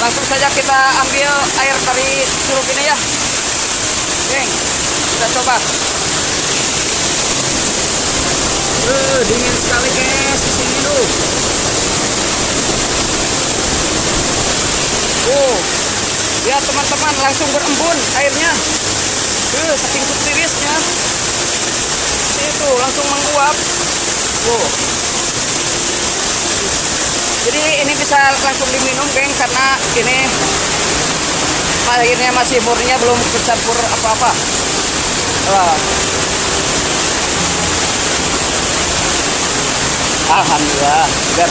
Langsung saja kita ambil air dari curug ini ya, geng. Kita coba. Dingin sekali guys di sini tuh. Ya teman-teman, langsung berembun airnya. Saking tirisnya. Itu langsung menguap. Jadi ini bisa langsung diminum geng, karena ini airnya masih murninya, belum bercampur apa-apa. Alhamdulillah segar.